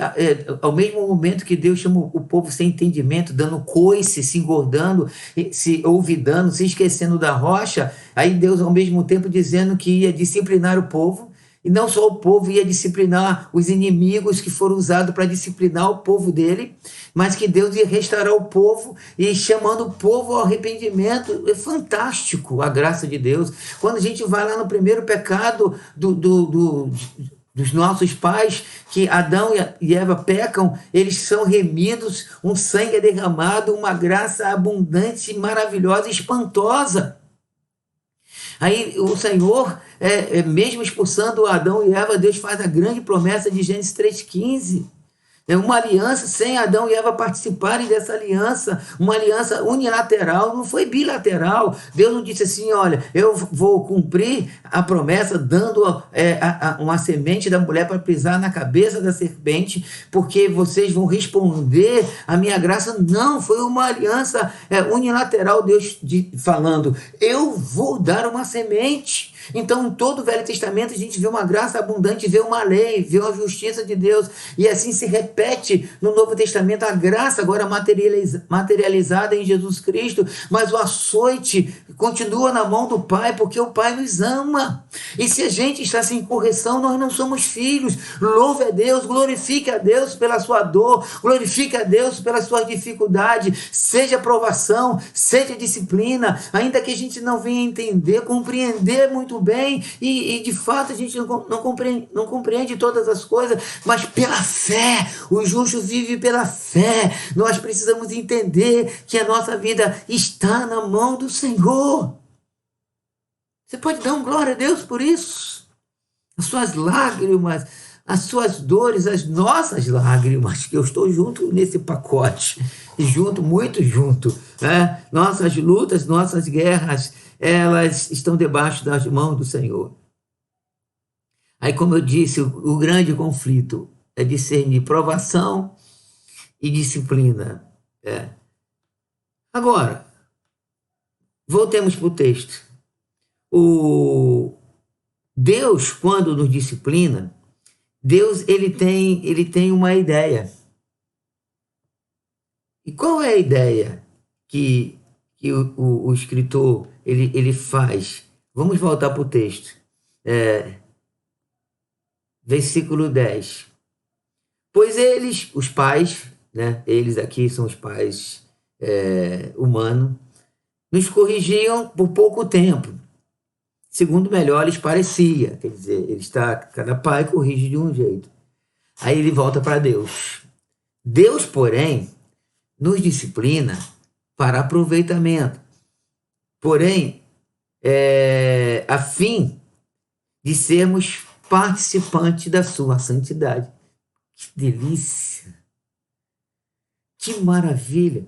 ao mesmo momento que Deus chama o povo sem entendimento, dando coice, se engordando, se olvidando, se esquecendo da rocha, aí Deus ao mesmo tempo dizendo que ia disciplinar o povo, e não só o povo ia disciplinar os inimigos que foram usados para disciplinar o povo dele, mas que Deus ia restaurar o povo e chamando o povo ao arrependimento. É fantástico a graça de Deus. Quando a gente vai lá no primeiro pecado dos nossos pais, que Adão e Eva pecam, eles são remidos, um sangue é derramado, uma graça abundante, maravilhosa, espantosa. Aí o Senhor, mesmo expulsando Adão e Eva, Deus faz a grande promessa de Gênesis 3,15. É uma aliança sem Adão e Eva participarem dessa aliança, uma aliança unilateral, não foi bilateral. Deus não disse assim, olha, eu vou cumprir a promessa dando uma semente da mulher para pisar na cabeça da serpente, porque vocês vão responder a minha graça. Não, foi uma aliança unilateral, Deus falando, eu vou dar uma semente. Então, em todo o Velho Testamento, a gente vê uma graça abundante, vê uma lei, vê a justiça de Deus, e assim se repete no Novo Testamento, a graça agora materializada em Jesus Cristo, mas o açoite continua na mão do Pai, porque o Pai nos ama. E se a gente está sem correção, nós não somos filhos. Louve a Deus, glorifique a Deus pela sua dor, glorifique a Deus pelas suas dificuldades, seja provação, seja disciplina, ainda que a gente não venha entender, compreender muito bem, e de fato a gente não compreende todas as coisas, mas pela fé, o justo vive pela fé. Nós precisamos entender que a nossa vida está na mão do Senhor. Você pode dar um glória a Deus por isso? As suas lágrimas, as suas dores, as nossas lágrimas, que eu estou junto nesse pacote, muito junto, né? Nossas lutas, nossas guerras, elas estão debaixo das mãos do Senhor. Aí, como eu disse, o grande conflito é discernir provação e disciplina. Agora, voltemos para o texto. Deus, quando nos disciplina, Deus ele tem uma ideia. E qual é a ideia que o escritor ele faz? Vamos voltar para o texto. Versículo 10. Pois eles, os pais, né? Eles aqui são os pais humanos, nos corrigiam por pouco tempo, segundo melhor lhes parecia. Quer dizer, cada pai corrige de um jeito. Aí ele volta para Deus. Deus, porém, nos disciplina para aproveitamento. Porém, a fim de sermos participantes da sua santidade. Que delícia! Que maravilha!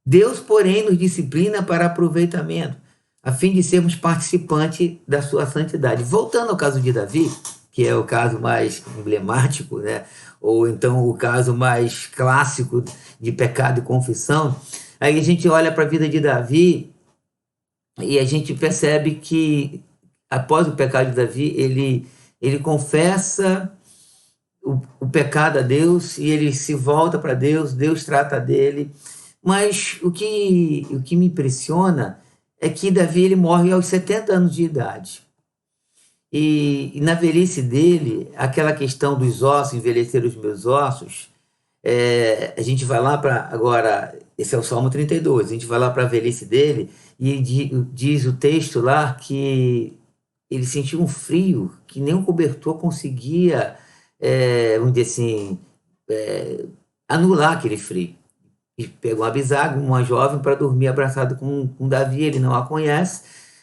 Deus, porém, nos disciplina para aproveitamento, a fim de sermos participantes da sua santidade. Voltando ao caso de Davi, que é o caso mais emblemático, né? Ou então o caso mais clássico de pecado e confissão, aí a gente olha para a vida de Davi e a gente percebe que, após o pecado de Davi, ele confessa o pecado a Deus e ele se volta para Deus, Deus trata dele. Mas o que me impressiona é que Davi ele morre aos 70 anos de idade. E na velhice dele, aquela questão dos ossos, envelhecer os meus ossos, a gente vai lá para, agora, esse é o Salmo 32, a gente vai lá para a velhice dele e diz o texto lá que ele sentiu um frio que nem um cobertor conseguia, vamos dizer assim, anular aquele frio. E pegou uma bisagra, uma jovem, para dormir abraçado com Davi, ele não a conhece,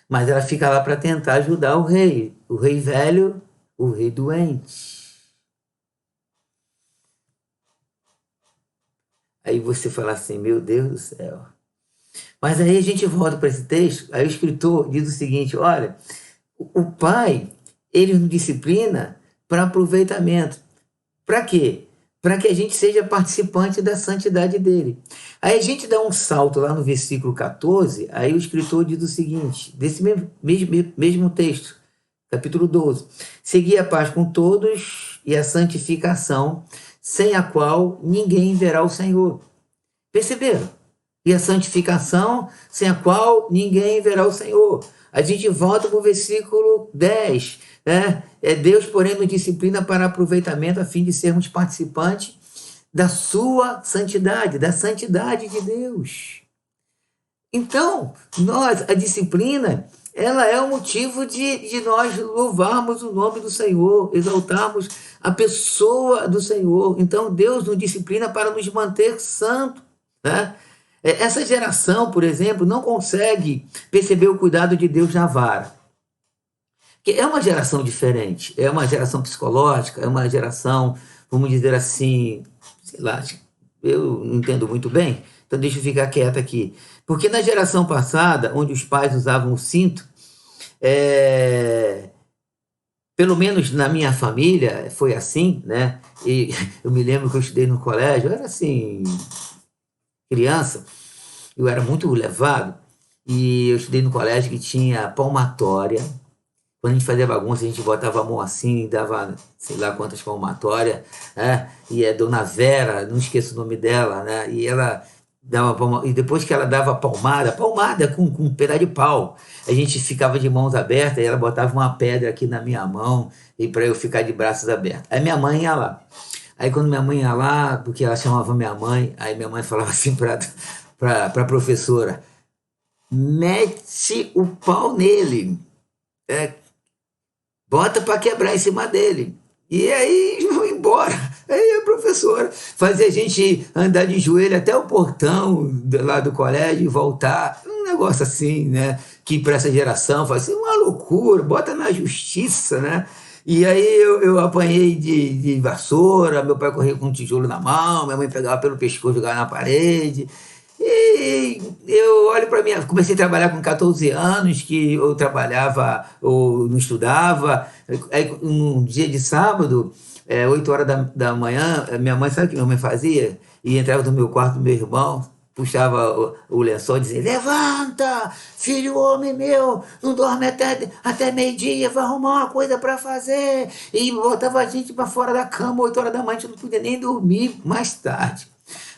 mas ela fica lá para tentar ajudar o rei velho, o rei doente. Aí você fala assim, meu Deus do céu. Mas aí a gente volta para esse texto, aí o escritor diz o seguinte, olha, o pai, ele nos disciplina para aproveitamento. Para quê? Para que a gente seja participante da santidade dele. Aí a gente dá um salto lá no versículo 14, aí o escritor diz o seguinte, desse mesmo texto, capítulo 12, segui a paz com todos e a santificação, sem a qual ninguém verá o Senhor. Perceberam? E a santificação, sem a qual ninguém verá o Senhor. A gente volta para o versículo 10, né? Deus, porém, nos disciplina para aproveitamento, a fim de sermos participantes da sua santidade, da santidade de Deus. Então, a disciplina, ela é o motivo de nós louvarmos o nome do Senhor, exaltarmos a pessoa do Senhor. Então, Deus nos disciplina para nos manter santos, né? Essa geração, por exemplo, não consegue perceber o cuidado de Deus na vara. Que é uma geração diferente, é uma geração psicológica, é uma geração, vamos dizer assim, sei lá, eu não entendo muito bem, então deixa eu ficar quieto aqui. Porque na geração passada, onde os pais usavam o cinto, pelo menos na minha família foi assim, né? E eu me lembro que eu estudei no colégio, eu era assim, criança, eu era muito levado, e eu estudei no colégio que tinha palmatória. Quando a gente fazia bagunça, a gente botava a mão assim, dava sei lá quantas palmatórias, né? E a Dona Vera, não esqueço o nome dela, né? E ela dava palma, e depois que ela dava palmada com um pedaço de pau, a gente ficava de mãos abertas e ela botava uma pedra aqui na minha mão e para eu ficar de braços abertos. Aí minha mãe ia lá. Aí quando minha mãe ia lá, porque ela chamava minha mãe, aí minha mãe falava assim para a professora, mete o pau nele, bota para quebrar em cima dele. E aí vão embora. Aí a professora fazia a gente andar de joelho até o portão lá do colégio e voltar. Um negócio assim, né? Que para essa geração faz assim, uma loucura, bota na justiça, né? E aí eu apanhei de vassoura, meu pai corria com um tijolo na mão, minha mãe pegava pelo pescoço e jogava na parede. E eu olho para mim, comecei a trabalhar com 14 anos, que eu trabalhava ou não estudava. Aí, um dia de sábado, 8 horas da manhã, minha mãe, sabe o que minha mãe fazia? E entrava no meu quarto do meu irmão, puxava o lençol e dizia, levanta, filho homem meu, não dorme até meio-dia, vai arrumar uma coisa para fazer. E botava a gente para fora da cama, 8 horas da manhã, a gente não podia nem dormir mais tarde.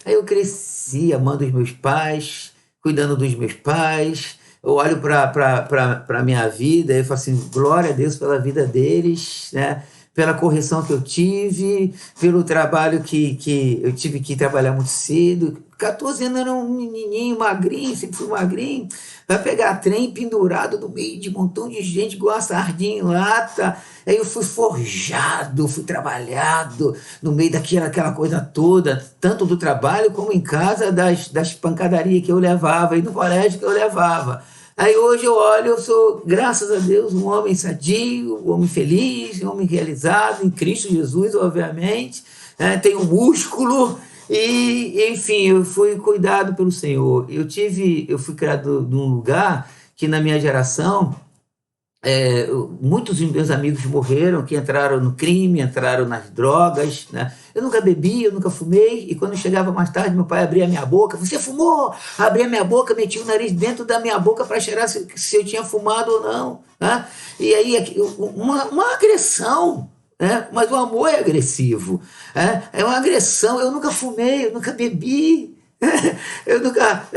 Aí eu cresci amando os meus pais, cuidando dos meus pais. Eu olho para a minha vida e eu falo assim, glória a Deus pela vida deles, né? pela correção que eu tive, pelo trabalho que eu tive que trabalhar muito cedo. 14 anos era um menininho magrinho, sempre fui magrinho. Vai pegar trem pendurado no meio de um montão de gente, igual a sardinha em lata. Aí eu fui forjado, fui trabalhado no meio daquela coisa toda, tanto do trabalho como em casa, das pancadarias que eu levava e no colégio que eu levava. Aí hoje eu olho, eu sou, graças a Deus, um homem sadio, um homem feliz, um homem realizado em Cristo Jesus, obviamente, né? Tenho músculo e, enfim, eu fui cuidado pelo Senhor. Eu fui criado num lugar que na minha geração muitos dos meus amigos morreram, que entraram no crime, entraram nas drogas, né? Eu nunca bebi, eu nunca fumei, e quando chegava mais tarde, meu pai abria a minha boca, você fumou? Abria a minha boca, metia o nariz dentro da minha boca para cheirar se eu tinha fumado ou não, né? E aí, uma agressão, né? Mas o amor é agressivo, né? É uma agressão, eu nunca fumei, eu nunca bebi, eu nunca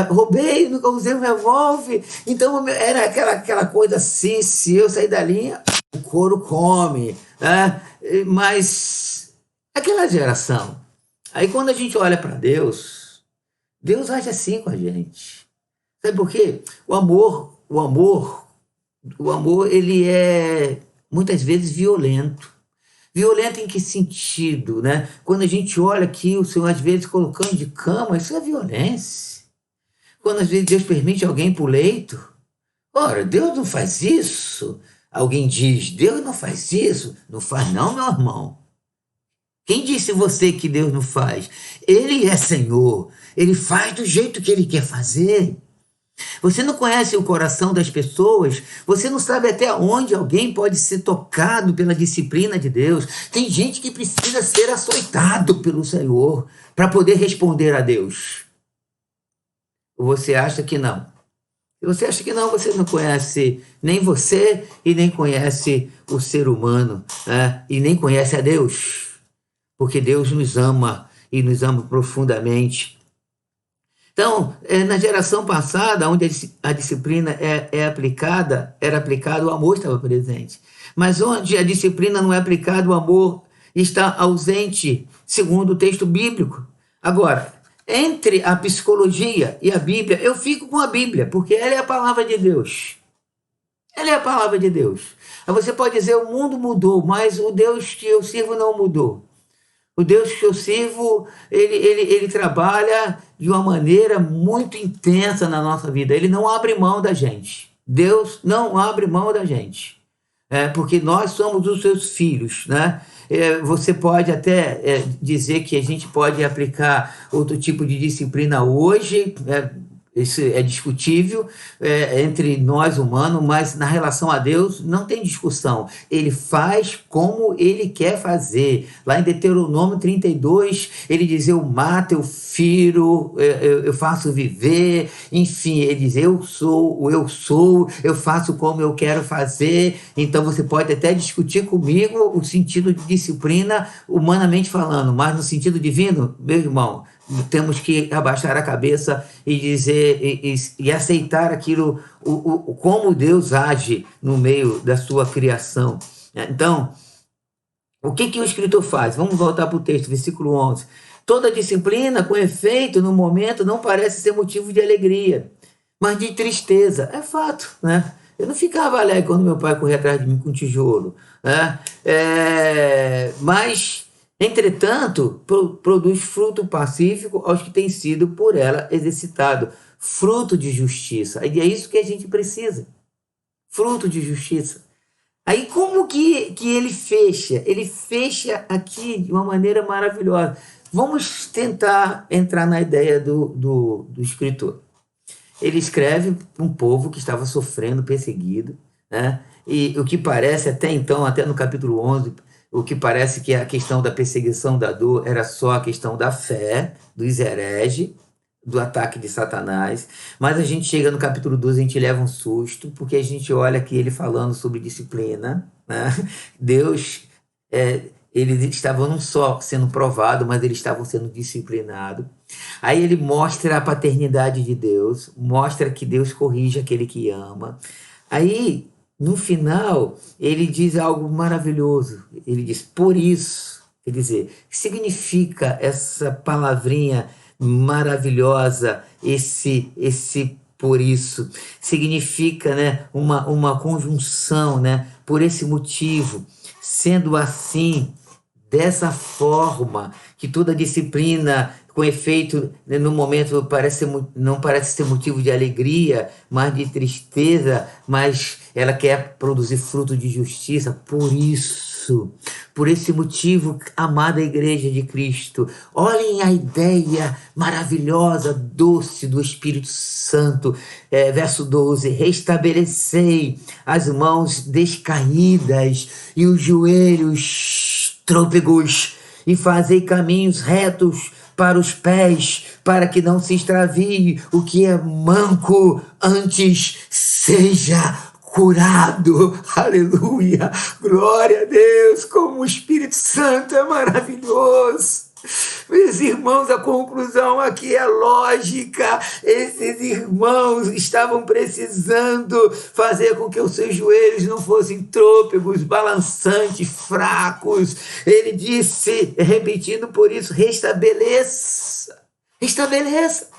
roubei, nunca usei um revólver. Então era aquela coisa assim, se eu sair da linha, o couro come, né? Mas aquela geração. Aí quando a gente olha para Deus, Deus age assim com a gente. Sabe por quê? O amor, ele é muitas vezes violento. Violento em que sentido, né? Quando a gente olha aqui, o Senhor às vezes colocando de cama, isso é violência. Quando às vezes Deus permite alguém para o leito, ora, Deus não faz isso. Alguém diz, Deus não faz isso. Não faz não, meu irmão. Quem disse você que Deus não faz? Ele é Senhor. Ele faz do jeito que Ele quer fazer. Você não conhece o coração das pessoas, você não sabe até onde alguém pode ser tocado pela disciplina de Deus. Tem gente que precisa ser açoitado pelo Senhor para poder responder a Deus. Ou você acha que não? Se você acha que não, você não conhece nem você e nem conhece o ser humano, né? E nem conhece a Deus, porque Deus nos ama e nos ama profundamente. Então, na geração passada, onde a disciplina era aplicada, o amor estava presente. Mas onde a disciplina não é aplicada, o amor está ausente, segundo o texto bíblico. Agora, entre a psicologia e a Bíblia, eu fico com a Bíblia, porque ela é a palavra de Deus. Ela é a palavra de Deus. Aí você pode dizer, o mundo mudou, mas o Deus que eu sirvo não mudou. O Deus que eu sirvo, ele trabalha de uma maneira muito intensa na nossa vida. Ele não abre mão da gente. Deus não abre mão da gente. Porque nós somos os seus filhos, né? Você pode até dizer que a gente pode aplicar outro tipo de disciplina hoje, isso é discutível entre nós humanos, mas na relação a Deus não tem discussão. Ele faz como ele quer fazer. Lá em Deuteronômio 32, ele diz, eu mato, eu firo, eu faço viver. Enfim, ele diz, eu sou, eu faço como eu quero fazer. Então você pode até discutir comigo o sentido de disciplina, humanamente falando, mas no sentido divino, meu irmão, temos que abaixar a cabeça e dizer e aceitar aquilo, como Deus age no meio da sua criação. Então, o que o escritor faz? Vamos voltar para o texto, versículo 11. Toda disciplina, com efeito, no momento, não parece ser motivo de alegria, mas de tristeza. É fato, né? Eu não ficava alegre quando meu pai corria atrás de mim com tijolo, né? Mas... Entretanto, produz fruto pacífico aos que têm sido por ela exercitado, fruto de justiça. E é isso que a gente precisa, fruto de justiça. Aí como que ele fecha? Ele fecha aqui de uma maneira maravilhosa. Vamos tentar entrar na ideia do escritor. Ele escreve para um povo que estava sofrendo, perseguido, né? E o que parece até então, até no capítulo 11, o que parece que a questão da perseguição da dor era só a questão da fé, dos hereges, do ataque de Satanás. Mas a gente chega no capítulo 12, a gente leva um susto, porque a gente olha aqui ele falando sobre disciplina, né? Deus, eles estavam não só sendo provados, mas eles estavam sendo disciplinados. Aí ele mostra a paternidade de Deus, mostra que Deus corrige aquele que ama. Aí no final, ele diz algo maravilhoso. Ele diz, por isso, quer dizer, significa essa palavrinha maravilhosa, esse por isso, significa, né, uma conjunção, né, por esse motivo, sendo assim, dessa forma, que toda disciplina com efeito, né, no momento não parece ser motivo de alegria, mas de tristeza, mas ela quer produzir fruto de justiça. Por esse motivo, amada Igreja de Cristo, olhem a ideia maravilhosa, doce do Espírito Santo. Verso 12: restabelecei as mãos descaídas e os joelhos trôpegos, e fazei caminhos retos para os pés, para que não se extravie o que é manco, antes seja curado. Aleluia! Glória a Deus! Como o Espírito Santo é maravilhoso! Meus irmãos, a conclusão aqui é lógica. Esses irmãos estavam precisando fazer com que os seus joelhos não fossem trôpegos, balançantes, fracos. Ele disse, repetindo por isso, restabeleça. Restabeleça.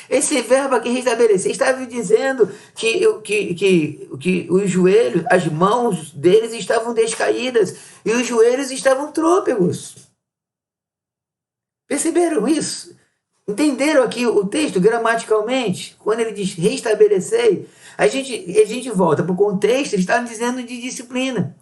Esse verbo aqui, restabelecer, estava dizendo que os joelhos, as mãos deles estavam descaídas e os joelhos estavam trôpegos. Perceberam isso? Entenderam aqui o texto gramaticalmente? Quando ele diz restabelecer, a gente volta para o contexto, ele está dizendo de disciplina.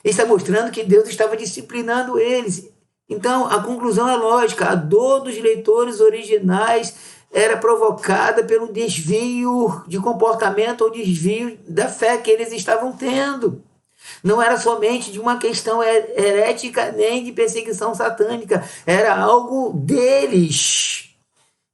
Ele está mostrando que Deus estava disciplinando eles. Então, a conclusão é lógica. A dor dos leitores originais era provocada pelo desvio de comportamento ou desvio da fé que eles estavam tendo. Não era somente de uma questão herética nem de perseguição satânica, era algo deles.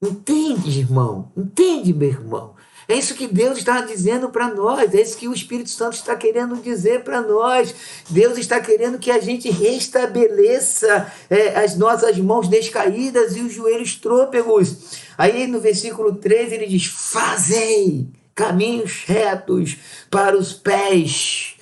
Entende, irmão? Entende, meu irmão? É isso que Deus está dizendo para nós, é isso que o Espírito Santo está querendo dizer para nós. Deus está querendo que a gente restabeleça as nossas mãos descaídas e os joelhos trôpegos. Aí no versículo 13 ele diz, fazei caminhos retos para os pés.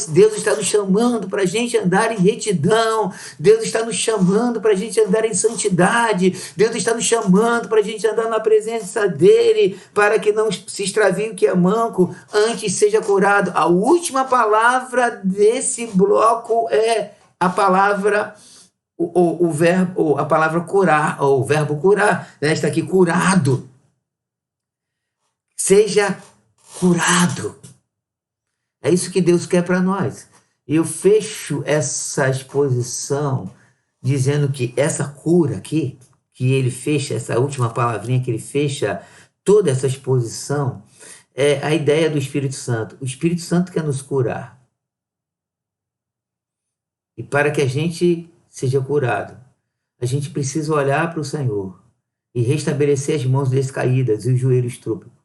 Deus está nos chamando para a gente andar em retidão, Deus está nos chamando para a gente andar em santidade, Deus está nos chamando para a gente andar na presença dEle, para que não se extravie o que é manco, antes seja curado. A última palavra desse bloco é a palavra, a palavra curar, ou o verbo curar, né? Está aqui, curado. Seja curado. É isso que Deus quer para nós. Eu fecho essa exposição dizendo que essa cura aqui, que ele fecha, essa última palavrinha que ele fecha, toda essa exposição, é a ideia do Espírito Santo. O Espírito Santo quer nos curar. E para que a gente seja curado, a gente precisa olhar para o Senhor e restabelecer as mãos descaídas e os joelhos trôpegos.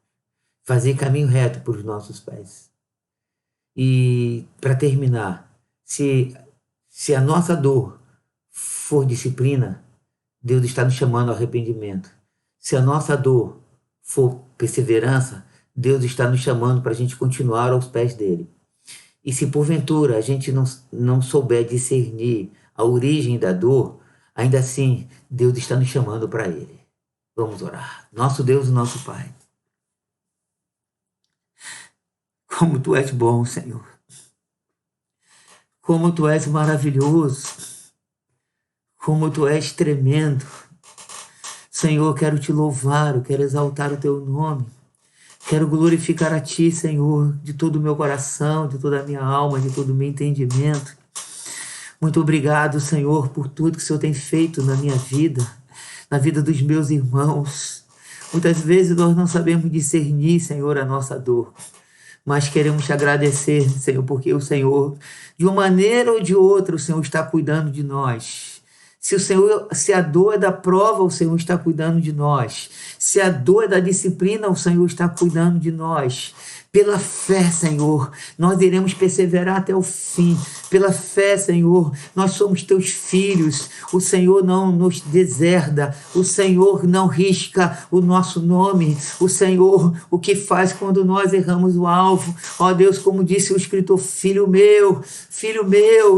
Fazer caminho reto para os nossos pés. E, para terminar, se a nossa dor for disciplina, Deus está nos chamando ao arrependimento. Se a nossa dor for perseverança, Deus está nos chamando para a gente continuar aos pés dele. E se porventura a gente não souber discernir a origem da dor, ainda assim, Deus está nos chamando para ele. Vamos orar. Nosso Deus e nosso Pai, como Tu és bom, Senhor. Como Tu és maravilhoso. Como Tu és tremendo. Senhor, quero Te louvar, eu quero exaltar o Teu nome. Quero glorificar a Ti, Senhor, de todo o meu coração, de toda a minha alma, de todo o meu entendimento. Muito obrigado, Senhor, por tudo que o Senhor tem feito na minha vida, na vida dos meus irmãos. Muitas vezes nós não sabemos discernir, Senhor, a nossa dor. Mas queremos Te agradecer, Senhor, porque o Senhor, de uma maneira ou de outra, o Senhor está cuidando de nós. Se a dor é da prova, o Senhor está cuidando de nós. Se a dor é da disciplina, o Senhor está cuidando de nós. Pela fé, Senhor, nós iremos perseverar até o fim. Pela fé, Senhor, nós somos teus filhos. O Senhor não nos deserda. O Senhor não risca o nosso nome. O Senhor, o que faz quando nós erramos o alvo. Ó Deus, como disse o escritor, filho meu,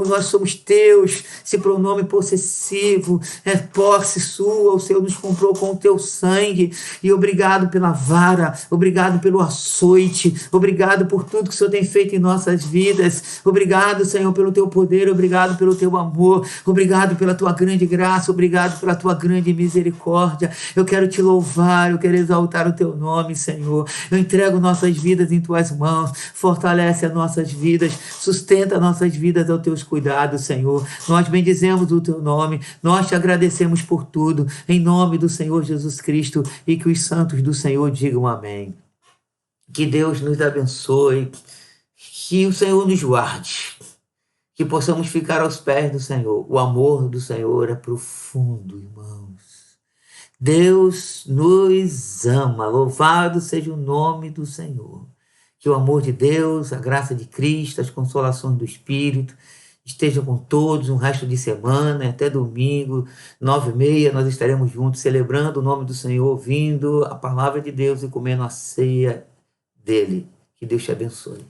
nós somos teus. Se pronome possessivo, é posse sua. O Senhor nos comprou com o teu sangue. E obrigado pela vara, obrigado pelo açoite, obrigado por tudo que o Senhor tem feito em nossas vidas. Obrigado, Senhor, pelo teu poder, obrigado pelo teu amor, obrigado pela tua grande graça, obrigado pela tua grande misericórdia. Eu quero te louvar, eu quero exaltar o teu nome, Senhor. Eu entrego nossas vidas em tuas mãos, fortalece as nossas vidas, sustenta nossas vidas aos teus cuidados, Senhor. Nós bendizemos o teu nome, nós te agradecemos por tudo, em nome do Senhor Jesus Cristo, e que os santos do Senhor digam amém. Que Deus nos abençoe, que o Senhor nos guarde, que possamos ficar aos pés do Senhor. O amor do Senhor é profundo, irmãos. Deus nos ama, louvado seja o nome do Senhor. Que o amor de Deus, a graça de Cristo, as consolações do Espírito estejam com todos um resto de semana, até domingo, 9h30, nós estaremos juntos celebrando o nome do Senhor, ouvindo a palavra de Deus e comendo a ceia dele. Que Deus te abençoe.